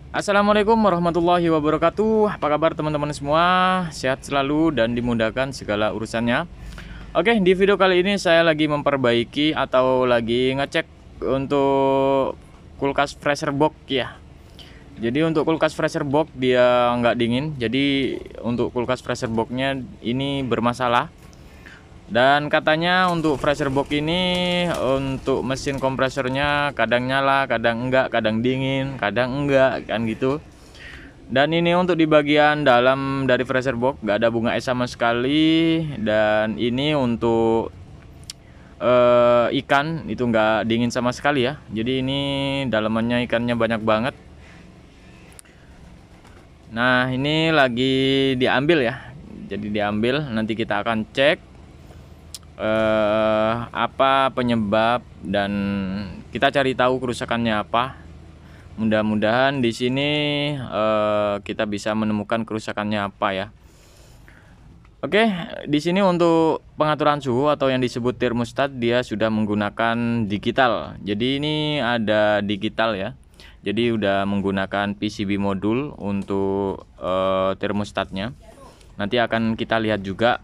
Assalamualaikum warahmatullahi wabarakatuh. Apa kabar teman-teman semua? Sehat selalu dan dimudahkan segala urusannya. Oke, di video kali ini saya lagi memperbaiki atau lagi ngecek untuk kulkas freezer box ya. Jadi untuk kulkas freezer box dia nggak dingin. Jadi untuk kulkas freezer boxnya ini bermasalah. Dan katanya untuk freezer box ini untuk mesin kompresornya kadang nyala, kadang enggak, kadang dingin, kadang enggak kan gitu. Dan ini untuk di bagian dalam dari freezer box nggak ada bunga es sama sekali. Dan ini untuk ikan itu nggak dingin sama sekali ya. Jadi ini dalamannya ikannya banyak banget. Nah ini lagi diambil ya. Jadi diambil, nanti kita akan cek apa penyebab dan kita cari tahu kerusakannya apa. Mudah-mudahan di sini kita bisa menemukan kerusakannya apa ya. Oke, di sini untuk pengaturan suhu atau yang disebut termostat dia sudah menggunakan digital. Jadi ini ada digital ya. Jadi udah menggunakan PCB modul untuk termostatnya. Nanti akan kita lihat juga.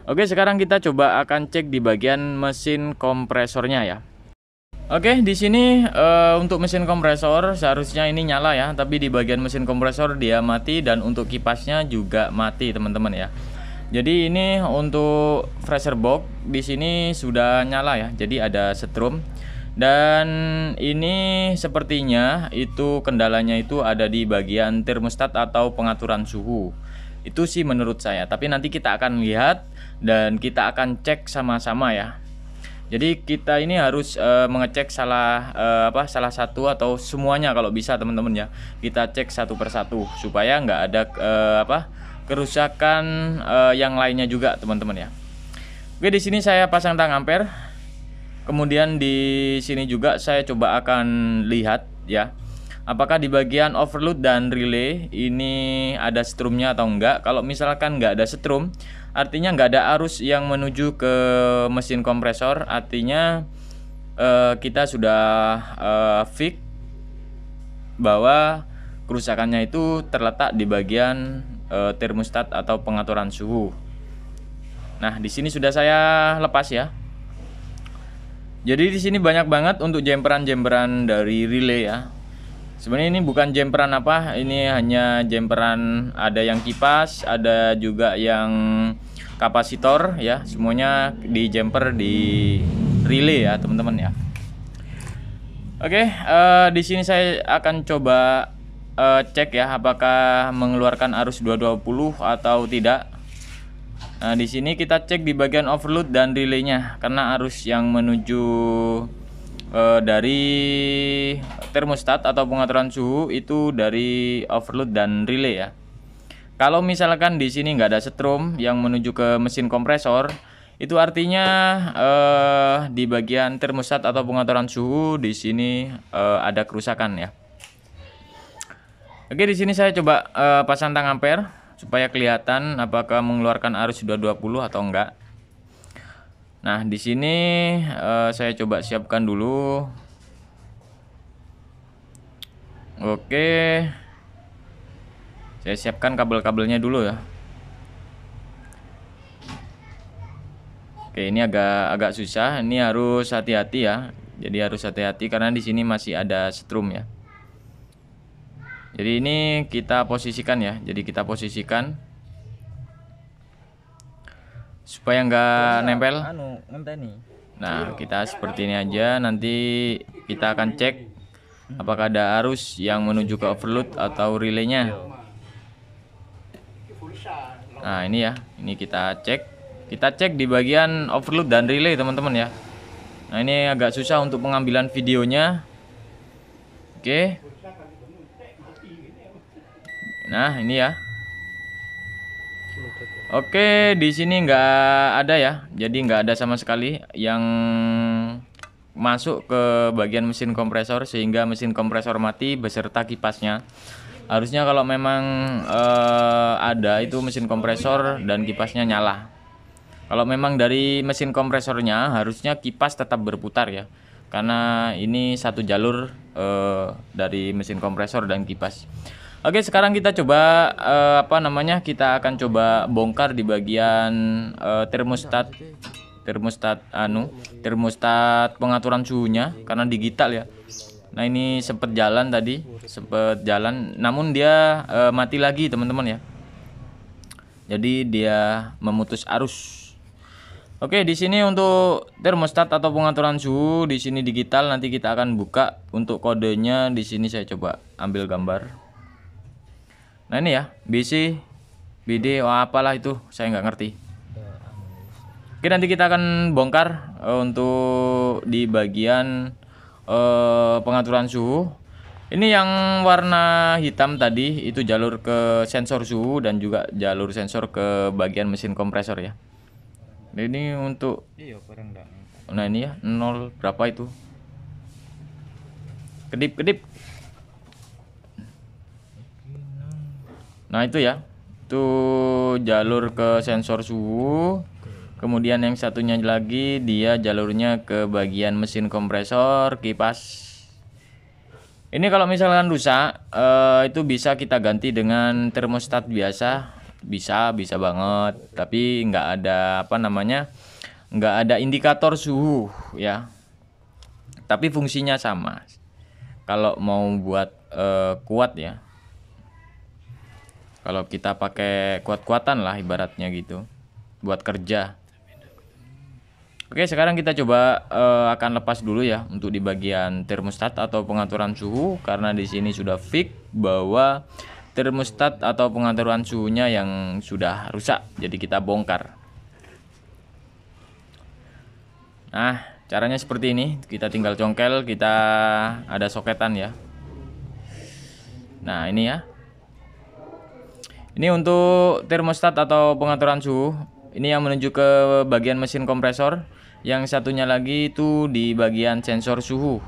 Oke, sekarang kita coba akan cek di bagian mesin kompresornya ya. Oke, di sini untuk mesin kompresor seharusnya ini nyala ya, tapi di bagian mesin kompresor dia mati dan untuk kipasnya juga mati, teman-teman ya. Jadi ini untuk freezer box di sini sudah nyala ya. Jadi ada setrum. Dan ini sepertinya itu kendalanya itu ada di bagian termostat atau pengaturan suhu. Itu sih menurut saya, tapi nanti kita akan lihat dan kita akan cek sama-sama ya. Jadi kita ini harus mengecek salah satu atau semuanya kalau bisa teman-teman ya. Kita cek satu persatu supaya nggak ada kerusakan yang lainnya juga teman-teman ya. Oke, di sini saya pasang tang ampere. Kemudian di sini juga saya coba akan lihat ya. Apakah di bagian overload dan relay ini ada strumnya atau enggak. Kalau misalkan enggak ada strum, artinya enggak ada arus yang menuju ke mesin kompresor. Artinya kita sudah fix bahwa kerusakannya itu terletak di bagian termostat atau pengaturan suhu. Nah, di sini sudah saya lepas ya. Jadi di sini banyak banget untuk jemperan-jemperan dari relay ya. Sebenarnya ini bukan jemperan apa, ini hanya jemperan, ada yang kipas, ada juga yang kapasitor ya, semuanya di jemper di relay ya teman-teman ya. Oke, di sini saya akan coba cek ya apakah mengeluarkan arus 220 atau tidak. Nah, di sini kita cek di bagian overload dan relaynya karena arus yang menuju dari termostat atau pengaturan suhu itu dari overload dan relay ya. Kalau misalkan di sini nggak ada setrum yang menuju ke mesin kompresor, itu artinya di bagian termostat atau pengaturan suhu di sini ada kerusakan ya. Oke, di sini saya coba pasang tang ampere supaya kelihatan apakah mengeluarkan arus 220 atau enggak. Nah, di sini saya coba siapkan dulu. Oke. Saya siapkan kabel-kabelnya dulu ya. Oke, ini agak susah. Ini harus hati-hati ya. Jadi harus hati-hati karena di sini masih ada setrum ya. Jadi ini kita posisikan ya. Jadi kita posisikan supaya nggak nempel. Nah, kita seperti ini aja. Nanti kita akan cek apakah ada arus yang menuju ke overload atau relaynya. Nah, ini ya. Ini kita cek. Kita cek di bagian overload dan relay teman-teman ya. Nah, ini agak susah untuk pengambilan videonya. Oke. Nah, ini ya. Oke, di sini nggak ada ya, jadi nggak ada sama sekali yang masuk ke bagian mesin kompresor sehingga mesin kompresor mati beserta kipasnya. Harusnya kalau memang ada itu mesin kompresor dan kipasnya nyala. Kalau memang dari mesin kompresornya harusnya kipas tetap berputar ya. karena ini satu jalur dari mesin kompresor dan kipas. Oke, sekarang kita coba kita akan coba bongkar di bagian termostat pengaturan suhunya, karena digital ya. Nah, ini sempet jalan tadi, namun dia mati lagi teman-teman ya. Jadi dia memutus arus. Oke, di sini untuk termostat atau pengaturan suhu di sini digital. Nanti kita akan buka untuk kodenya. Di sini saya coba ambil gambar. Nah, ini ya, BC, BD, apalah itu, saya nggak ngerti. Oke, nanti kita akan bongkar untuk di bagian pengaturan suhu. Ini yang warna hitam tadi itu jalur ke sensor suhu dan juga jalur sensor ke bagian mesin kompresor ya. Ini untuk nah ini ya 0 berapa itu, kedip. Nah, itu ya, itu jalur ke sensor suhu. Kemudian yang satunya lagi dia jalurnya ke bagian mesin kompresor, kipas. Ini kalau misalkan rusak itu bisa kita ganti dengan termostat biasa, bisa banget. Tapi nggak ada nggak ada indikator suhu ya. Tapi fungsinya sama. Kalau mau buat kuat ya. Kalau kita pakai kuat-kuatan lah ibaratnya gitu, buat kerja. Oke, sekarang kita coba akan lepas dulu ya untuk di bagian termostat atau pengaturan suhu, karena di sini sudah fix bahwa termostat atau pengaturan suhunya yang sudah rusak. Jadi kita bongkar. Nah, caranya seperti ini. Kita tinggal congkel, kita ada soketan ya. Nah, ini ya. Ini untuk termostat atau pengaturan suhu. Ini yang menuju ke bagian mesin kompresor. Yang satunya lagi itu di bagian sensor suhu.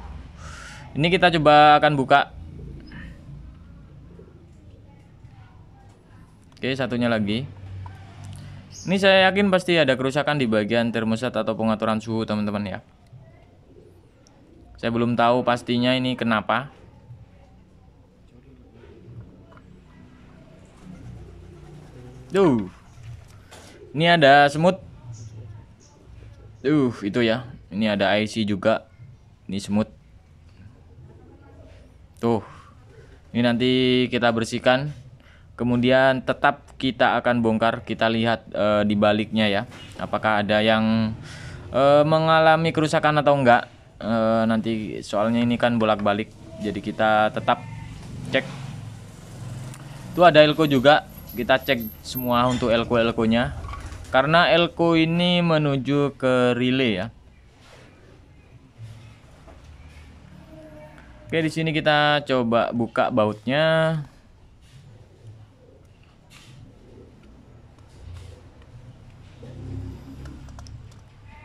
Ini kita coba akan buka. Oke, satunya lagi. Ini saya yakin pasti ada kerusakan di bagian termostat atau pengaturan suhu teman-teman ya. Saya belum tahu pastinya ini kenapa. Tuh, ini ada semut. Itu ya. Ini ada IC juga. Ini semut. Tuh, ini nanti kita bersihkan. Kemudian tetap kita akan bongkar. Kita lihat di baliknya ya. Apakah ada yang mengalami kerusakan atau enggak. Nanti soalnya ini kan bolak-balik. Jadi kita tetap cek. Itu ada elko juga. Kita cek semua untuk elko-elkonya, karena elko ini menuju ke relay ya. Oke, di sini kita coba buka bautnya.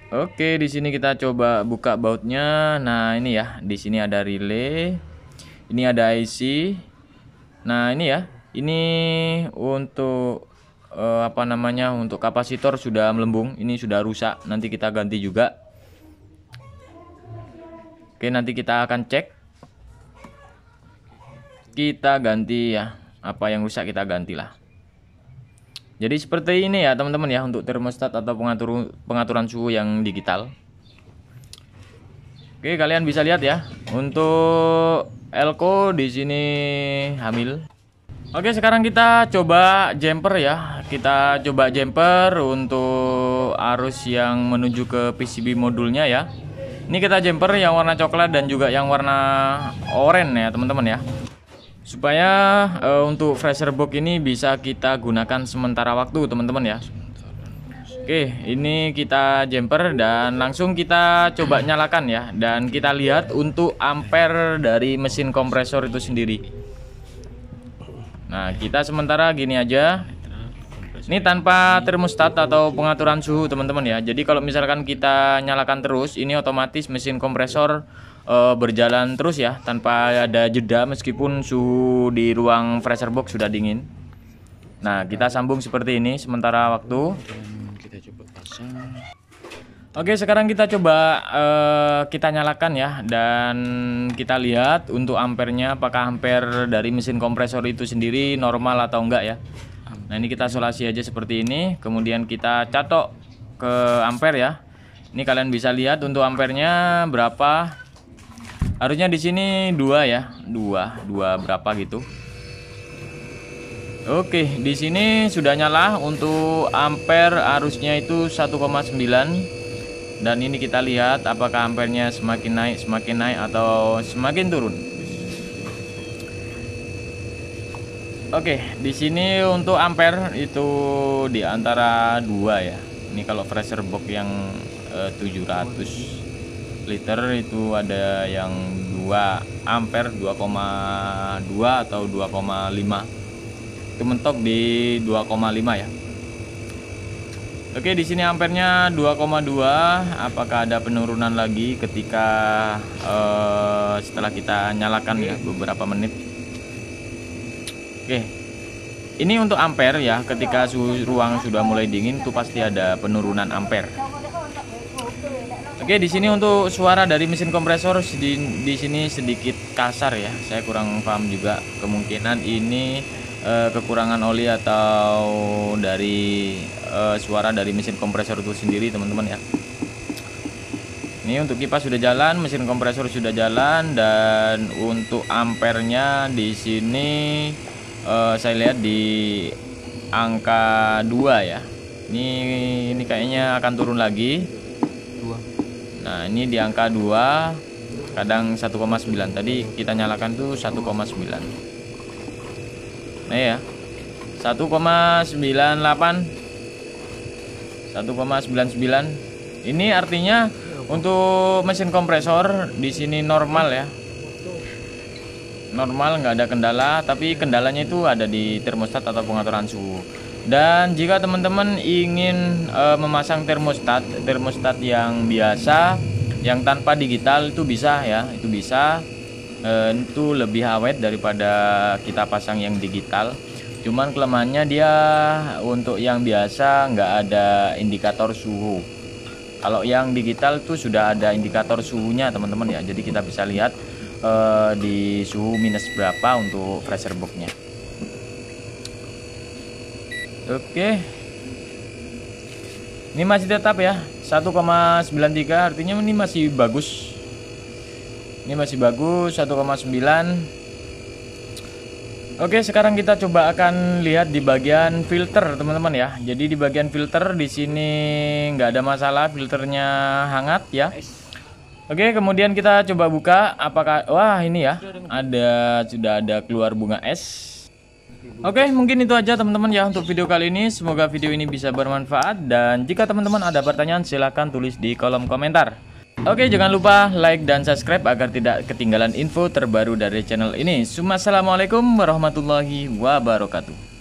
Oke, di sini kita coba buka bautnya. Nah, ini ya, di sini ada relay, ini ada IC. Nah, ini ya. Ini untuk untuk kapasitor sudah melembung, ini sudah rusak, nanti kita ganti juga. Oke, nanti kita akan cek. Kita ganti ya, apa yang rusak kita gantilah. Jadi seperti ini ya teman-teman ya untuk termostat atau pengaturan suhu yang digital. Oke, kalian bisa lihat ya, untuk elko di sini hamil. Oke, sekarang kita coba jumper ya. Kita coba jumper untuk arus yang menuju ke PCB modulnya ya. Ini kita jumper yang warna coklat dan juga yang warna oranye ya teman-teman ya. Supaya untuk freezer box ini bisa kita gunakan sementara waktu teman-teman ya. Oke, ini kita jumper dan langsung kita coba nyalakan ya. Dan kita lihat untuk ampere dari mesin kompresor itu sendiri. Nah, kita sementara gini aja. Ini tanpa termostat atau pengaturan suhu teman-teman ya. Jadi kalau misalkan kita nyalakan terus, ini otomatis mesin kompresor berjalan terus ya, tanpa ada jeda meskipun suhu di ruang freezer box sudah dingin. Nah, kita sambung seperti ini sementara waktu. Kita coba pasang. Oke, sekarang kita coba kita nyalakan ya, dan kita lihat untuk ampernya apakah ampere dari mesin kompresor itu sendiri normal atau enggak ya. Nah, ini kita isolasi aja seperti ini, kemudian kita catok ke ampere ya. Ini kalian bisa lihat untuk ampernya berapa. Harusnya di sini 2 ya, 2 berapa gitu. Oke, di sini sudah nyala. Untuk ampere arusnya itu 1,9. Dan ini kita lihat apakah ampernya semakin naik atau semakin turun. Oke, di sini untuk ampere itu di antara 2 ya. Ini kalau pressure box yang 700 liter itu ada yang 2 ampere, 2,2 atau 2,5. Itu mentok di 2,5 ya. Oke, di sini ampernya 2,2. Apakah ada penurunan lagi ketika setelah kita nyalakan ya beberapa menit? Oke. Ini untuk ampere ya, ketika suhu ruang sudah mulai dingin itu pasti ada penurunan ampere. Oke, di sini untuk suara dari mesin kompresor di sini sedikit kasar ya. Saya kurang paham juga, kemungkinan ini kekurangan oli atau dari suara dari mesin kompresor itu sendiri, teman-teman ya. Ini untuk kipas sudah jalan, mesin kompresor sudah jalan, dan untuk ampernya di sini saya lihat di angka 2 ya. Ini kayaknya akan turun lagi. Nah, ini di angka 2, kadang 1,9. Tadi kita nyalakan tuh 1,9. Nah ya, 1,98, 1,99. Ini artinya untuk mesin kompresor di sini normal ya, normal, nggak ada kendala. Tapi kendalanya itu ada di termostat atau pengaturan suhu. Dan jika teman-teman ingin memasang termostat yang biasa, yang tanpa digital, itu bisa ya, itu bisa. Itu lebih awet daripada kita pasang yang digital. Cuman kelemahannya dia untuk yang biasa nggak ada indikator suhu. Kalau yang digital itu sudah ada indikator suhunya, teman-teman ya. Jadi kita bisa lihat di suhu minus berapa untuk pressure box-nya. Oke, ini masih tetap ya 1,93, artinya ini masih bagus. Ini masih bagus, 1,9. Oke, sekarang kita coba akan lihat di bagian filter, teman-teman ya. Jadi di bagian filter di sini nggak ada masalah, filternya hangat ya. Oke, kemudian kita coba buka. Apakah, wah ini ya, sudah ada keluar bunga es. Oke, mungkin itu aja teman-teman ya untuk video kali ini. Semoga video ini bisa bermanfaat, dan jika teman-teman ada pertanyaan silahkan tulis di kolom komentar. Oke, jangan lupa like dan subscribe agar tidak ketinggalan info terbaru dari channel ini. Assalamualaikum warahmatullahi wabarakatuh.